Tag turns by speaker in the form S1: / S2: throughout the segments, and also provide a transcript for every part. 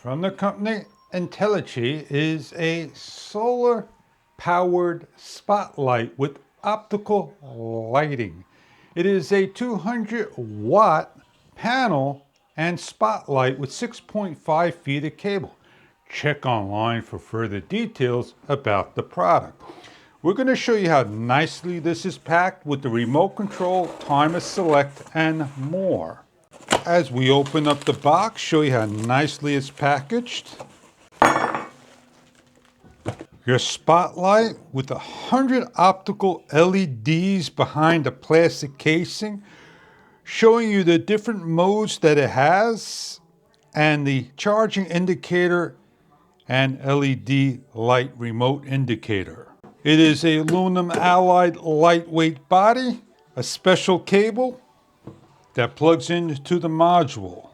S1: from the company Entelechy is a solar powered spotlight with optical lighting. It is a 200-watt panel and spotlight with 6.5 feet of cable. Check online for further details about the product. We're going to show you how nicely this is packed with the remote control, timer select, and more. As we open up the box, show you how nicely it's packaged. Your spotlight with 100 optical LEDs behind the plastic casing, showing you the different modes that it has, and the charging indicator and LED light remote indicator. It is a aluminum alloy lightweight body, a special cable that plugs into the module.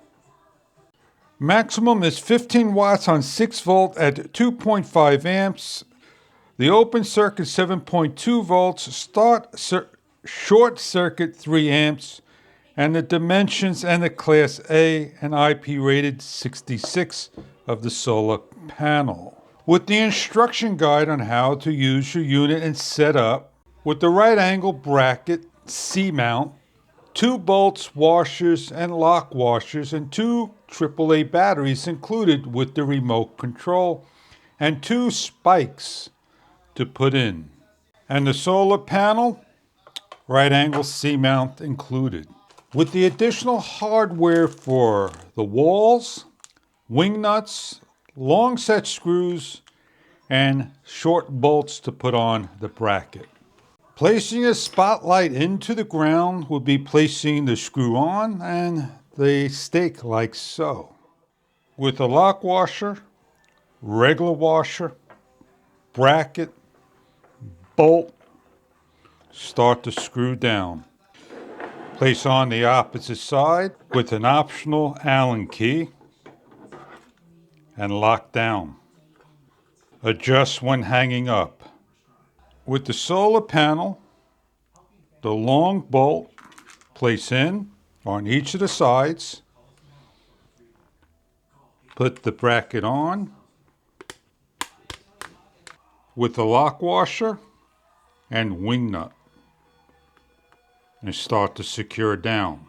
S1: Maximum is 15 watts on 6 volt at 2.5 amps. The open circuit 7.2 volts, short circuit 3 amps, and the dimensions and the class A and IP rated 66 of the solar panel. With the instruction guide on how to use your unit and set up, with the right angle bracket, C-mount, 2 bolts, washers, and lock washers, and 2 AAA batteries included with the remote control, and 2 spikes to put in. And the solar panel, right angle C-mount included. With the additional hardware for the walls, wing nuts, long set screws, and short bolts to put on the bracket. Placing a spotlight into the ground would be placing the screw on and the stake like so. With a lock washer, regular washer, bracket, bolt, start to screw down. Place on the opposite side with an optional Allen key and lock down. Adjust when hanging up. With the solar panel, the long bolt, place in on each of the sides. Put the bracket on with the lock washer and wing nut and start to secure down.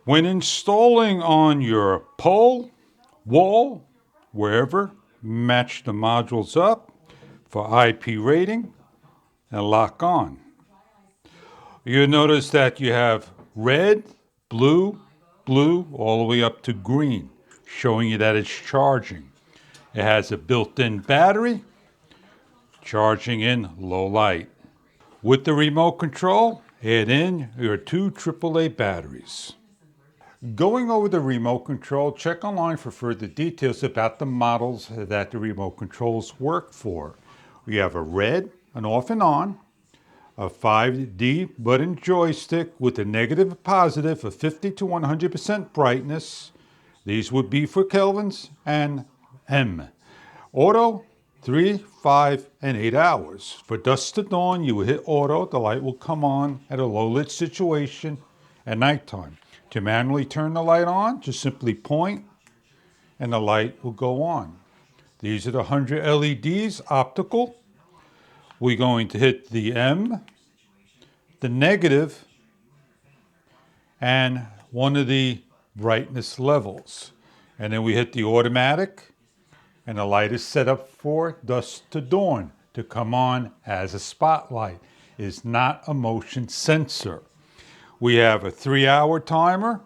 S1: When installing on your pole, wall, wherever, match the modules up for IP rating and lock on. You'll notice that you have red, blue, blue, all the way up to green, showing you that it's charging. It has a built-in battery, charging in low light. With the remote control, add in your 2 AAA batteries. Going over the remote control, check online for further details about the models that the remote controls work for. We have a red, an off and on, a 5D button joystick with a negative and positive of 50 to 100% brightness. These would be for Kelvins and M. Auto, 3, 5, and 8 hours. For dusk to dawn, you will hit auto. The light will come on at a low lit situation at nighttime. To manually turn the light on, just simply point and the light will go on. These are the 100 LEDs, optical. We're going to hit the M, the negative, and one of the brightness levels. And then we hit the automatic, and the light is set up for dusk to dawn to come on as a spotlight. It is not a motion sensor. We have a 3-hour timer,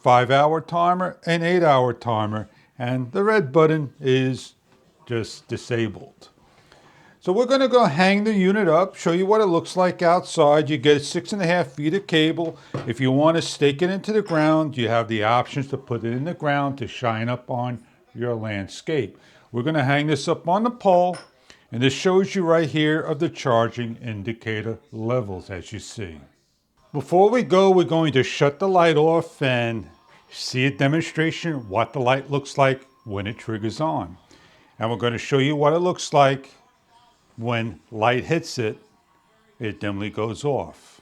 S1: 5-hour timer, and 8-hour timer, and the red button is just disabled. So we're going to go hang the unit up, show you what it looks like outside. You get 6.5 feet of cable. If you want to stake it into the ground, you have the options to put it in the ground to shine up on your landscape. We're going to hang this up on the pole, and this shows you right here of the charging indicator levels, as you see. Before we go, we're going to shut the light off and see a demonstration what the light looks like when it triggers on. And we're going to show you what it looks like when light hits it, it dimly goes off.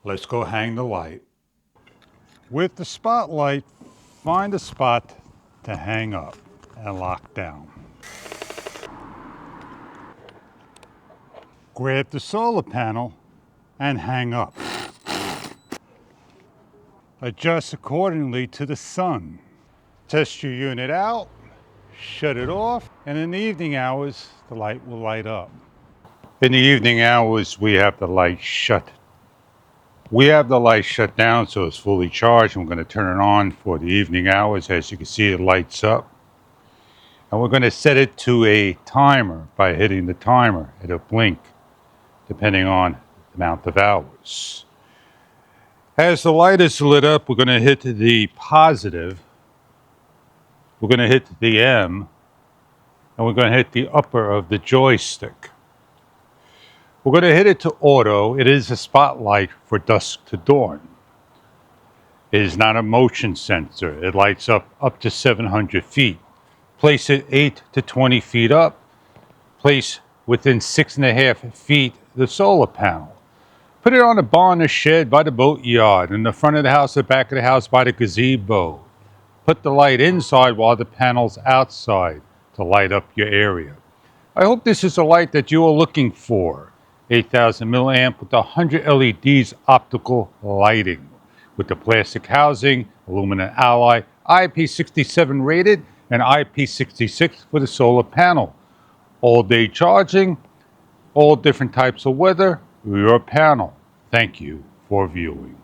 S1: Let's go hang the light. With the spotlight, find a spot to hang up and lock down. Grab the solar panel and hang up. Adjust accordingly to the sun. Test your unit out, shut it off, and in the evening hours, the light will light up. In the evening hours, we have the light shut. We have the light shut down so it's fully charged. I'm going to turn it on for the evening hours. As you can see, it lights up. And we're going to set it to a timer by hitting the timer. It'll blink depending on the amount of hours. As the light is lit up, we're going to hit the positive. We're going to hit the M. And we're going to hit the upper of the joystick. We're going to hit it to auto. It is a spotlight for dusk to dawn. It is not a motion sensor. It lights up to 700 feet. Place it 8 to 20 feet up. Place within 6.5 feet the solar panel. Put it on a barn or shed by the boatyard, in the front of the house, the back of the house, by the gazebo. Put the light inside while the panel's outside to light up your area. I hope this is a light that you are looking for. 8,000 milliamp with 100 LEDs optical lighting. With the plastic housing, aluminum alloy, IP67 rated, and IP66 for the solar panel. All day charging, all different types of weather, your panel. Thank you for viewing.